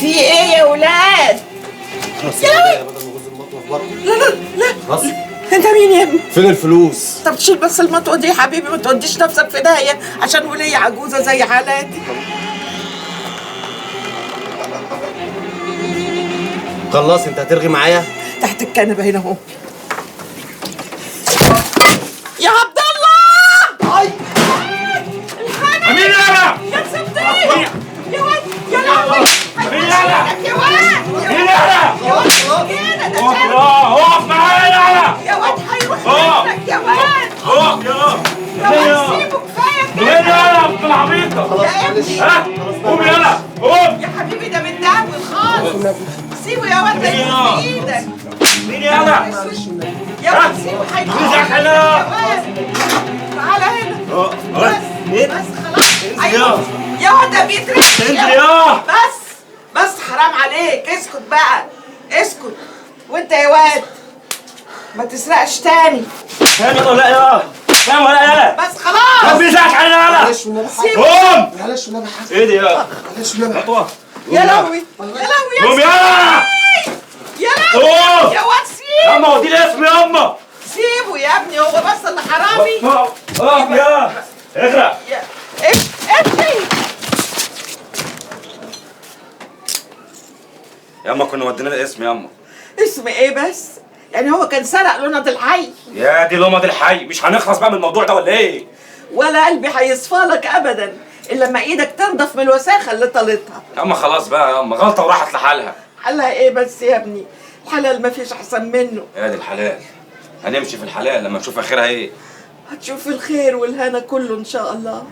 في ايه يا ولاد؟ يا بدل ما اغز المطوه في بطني. لا لا لا خلاص. انت مين يا ابني؟ فين الفلوس؟ طب تشيل بس المطوه دي يا حبيبي، ما توديش نفسك في داهيه عشان ولية عجوزه زي حالاتي. خلاص انت هترغي معايا؟ تحت الكنبه هنا اهو. يا عبد الله! اي مين يالا؟ يا صديق! يا واد يا لهوي! مين يالا؟ يا واد! مين يالا؟ يا واد كده ده اقف شرب. اقف معايا يالا! يا واد هيروح اقف. منك يا واد! اقف يا يا واد سيبه كفايه مين كده. يالا ابن العبيطة؟ خلاص يا معلش. ابني. ها؟ قوم يالا قوم! يا حبيبي ده متداول خالص. سيبه يا واد ده يموت في ايدك. مين يالا؟ يا واد سيبه هيموت. رزقك هنا. يا واد تعالى هنا. بس خلاص. أيوة. يا واد ده بيترمي. انزل يا بس حرام عليك، اسكت بقى اسكت. وانت يا واد ما تسرقش تاني. فاهم ولا يا؟ فاهم ولا يا؟ بس خلاص. طب رزقك هنا يالا! معلش والنبي حاجه. قوم! معلش والنبي حاجه. ايه دي يا؟ معلش والنبي خطوة يا لهوي يا لهوي قوم يا يالا! يا لهوي قوم! يا واد سيبه. ياما ودي لي اسمي ياما! سيبه يا ابني، هو بس اللي حرامي. اقف يا! اغرق! يا امشي. ياما كنا ودينا الاسم ياما. اسم ايه بس؟ يعني هو كان سرق لونة الحي؟ يا دي لمض الحي، مش هنخلص بقى من الموضوع ده ولا ايه؟ ولا قلبي هيصفالك ابدا الا لما ايدك تنضف من الوساخه اللي طالتها. ياما خلاص بقى ياما، غلطة وراحت لحالها. حلها ايه بس يا ابني؟ الحلال ما فيش احسن منه. يا دي الحلال، هنمشي في الحلال لما نشوف اخرها ايه. هتشوف الخير والهنا كله ان شاء الله.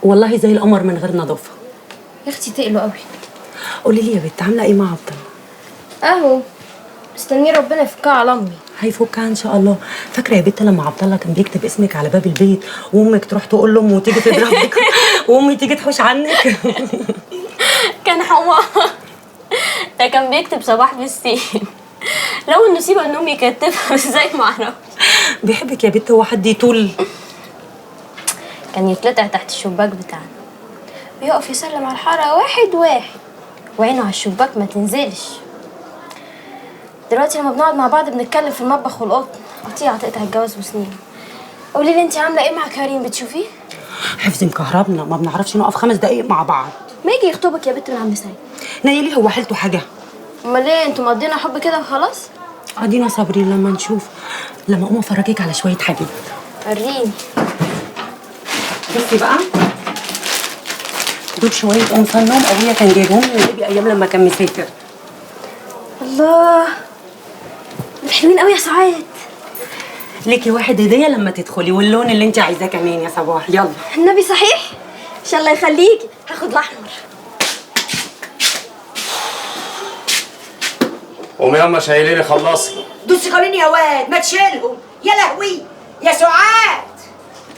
والله زي القمر من غير نظافه. يا اختي تقلوا قوي. قولي لي يا بنت، عامله ايه مع عبد الله؟ اهو مستنيه ربنا يفكها على امي. هيفكها ان شاء الله. فاكره يا بنت لما عبد الله كان بيكتب اسمك على باب البيت وامك تروح تقول لامه وتيجي تضربك وامي تيجي تحوش عنك؟ كان حمار. ده كان بيكتب صباح بالسين. لو النصيبه ان امي كاتبها ازاي ما اعرفش. بيحبك يا بنت، هو حد يطول؟ كان يتلطع تحت الشباك بتاعنا ويقف يسلم على الحاره واحد واحد وعينه على الشباك ما تنزلش. دلوقتي لما بنقعد مع بعض بنتكلم في المطبخ والقطن قطيعه تقطع الجواز وسنين. قولي لي انت عامله ايه مع كريم؟ بتشوفيه؟ حفظ مكهربنا، ما بنعرفش نقف 5 دقايق مع بعض. ما يجي يخطبك يا بنت من عم سعيد. نايلي هو حالته حاجه؟ امال ايه انتوا مقضينا حب كده وخلاص؟ ادينا صابرين لما نشوف. لما اقوم افرجك على شويه حاجات. وريني. بصي بقى، دول شويه قمصان نوم ابويا كان جايبهم لي من بيبي ايام لما كان مسافر. الله، دول حلوين قوي يا سعاد. ليكي واحد هديه لما تدخلي، واللون اللي انت عايزاه كمان يا صباح. يلا النبي صحيح؟ ان شاء الله يخليكي، هاخد الاحمر. قومي ياما شايليني خلصي. دوسي قوانين يا واد، ما تشيلهم. يا لهوي يا سعاد.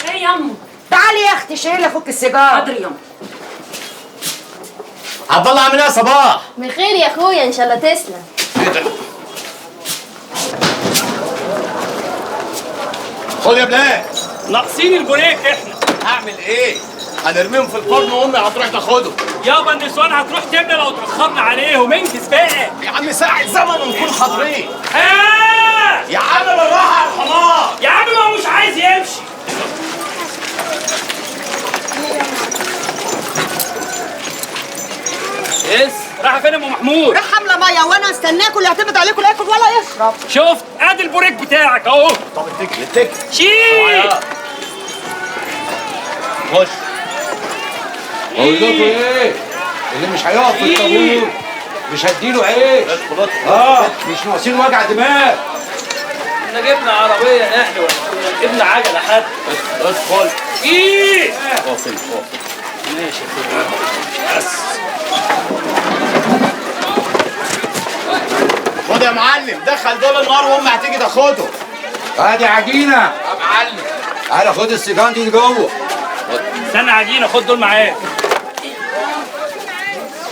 ايه ياما؟ تعالي يا اختي شيلي اخوك السيجاره. حاضر ياما. عبد الله عامل ايه يا صباح؟ بخير يا اخويا ان شاء الله تسلم. ايه ده؟ خد يا بلال. ناقصين البوريك احنا. هعمل ايه؟ هنرميهم في الفرن وامي هتروح تاخدهم. يابا النسوان هتروح تملى لو اتاخرنا عليهم، انجز بقى. يا عم ساعة زمن ونكون حاضرين. يا عم بالراحه على الحمار. يا عم ما هو مش عايز يمشي. رايحه فين يا ام محمود؟ راح حامله ميه وانا استناكوا اللي يعتمد عليكم لا ياكل ولا يشرب. شفت؟ ادي البوريك بتاعك اهو. طب اتكل. شيل. خش. بقول لكم ايه؟ اللي مش هيقف في الطابور مش هديله عيش. مش ناقصين وجع دماغ. احنا جبنا عربيه نحن ولا جبنا عجله حتى. ادخل. ايه؟ قافل. ماشي يا بس. خد يا معلم، دخل دول النار وامي هتيجي تاخده. ادي عجينه يا معلم. تعالى خد السيجان دي جوه. استنى عجينه، خد دول معاك.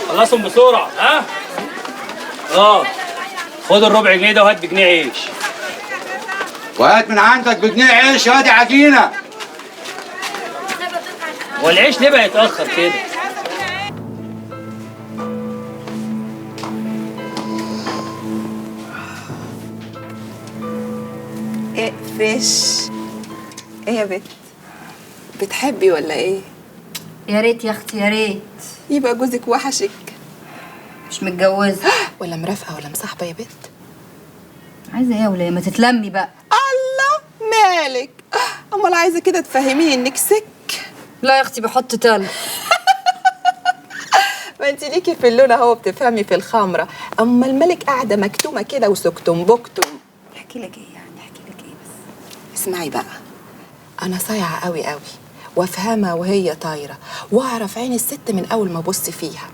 خلصهم بسرعه. ها؟ خد الربع جنيه ده وهات بجنيه عيش. وهات من عندك بجنيه عيش يا دي عجينه. هو العيش ليه بقى يتاخر كده؟ اقفش. ايه يا بت؟ بتحبي ولا ايه؟ يا ريت يا اختي يا ريت. يبقى جوزك وحشك. مش متجوزه ولا مرافقه ولا مصاحبه يا بت؟ عايزه ايه يا وليه؟ ما تتلمي بقى. الله مالك؟ امال عايزه كده تفهميني انك سك؟ لا يا اختي بحط تلج. ما انت ليكي في اللون اهو، بتفهمي في الخمره. اما الملك قاعده مكتومه كده وسكتم بكتم. احكي لك ايه يعني؟ احكي لك ايه بس؟ اسمعي بقى، انا صايعه قوي قوي وافهمها وهي طايره، واعرف عين الست من اول ما ابص فيها.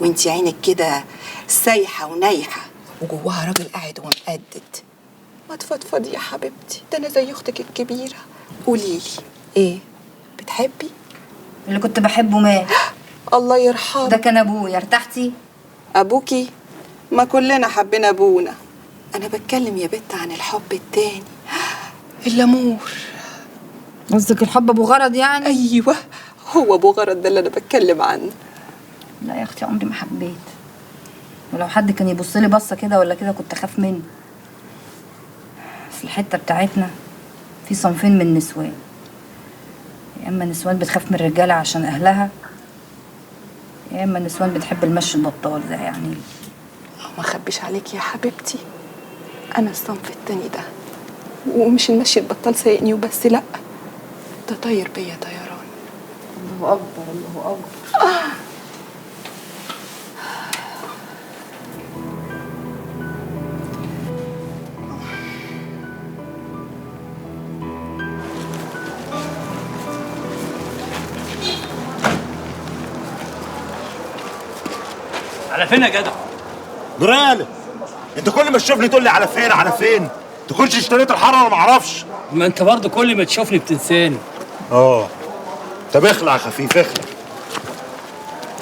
وانتي عينك كده سايحه ونايحه وجواها راجل قاعد ومقدد. ما تفضفضي يا حبيبتي، ده انا زي اختك الكبيره. قوليلي ايه بتحبي؟ اللي كنت بحبه مات. الله يرحمه. ده كان ابويا. ارتحتي؟ ابوكي؟ ما كلنا حبينا ابونا. انا بتكلم يا بت عن الحب التاني، اللامور. قصدك الحب ابو غرض يعني؟ ايوه، هو ابو غرض ده اللي انا بتكلم عنه. لا يا اختي عمري ما حبيت، ولو حد كان يبص لي بصه كده ولا كده كنت اخاف منه. في الحته بتاعتنا في صنفين من النسوان، يا اما نسوان بتخاف من الرجاله عشان اهلها، يا اما نسوان بتحب المشي البطال ده يعني. ما اخبيش عليكي يا حبيبتي، انا الصنف التاني ده، ومش المشي البطال سايقني وبس، لا ده طاير بيا طيران. الله اكبر الله اكبر. على فين يا جدع؟ جرالة، انت كل ما تشوفني تقول لي على فين على فين؟ تكونش اشتريت الحاره ولا ما اعرفش؟ ما انت برضه كل ما تشوفني بتنساني. طب اخلع يا خفيف اخلع.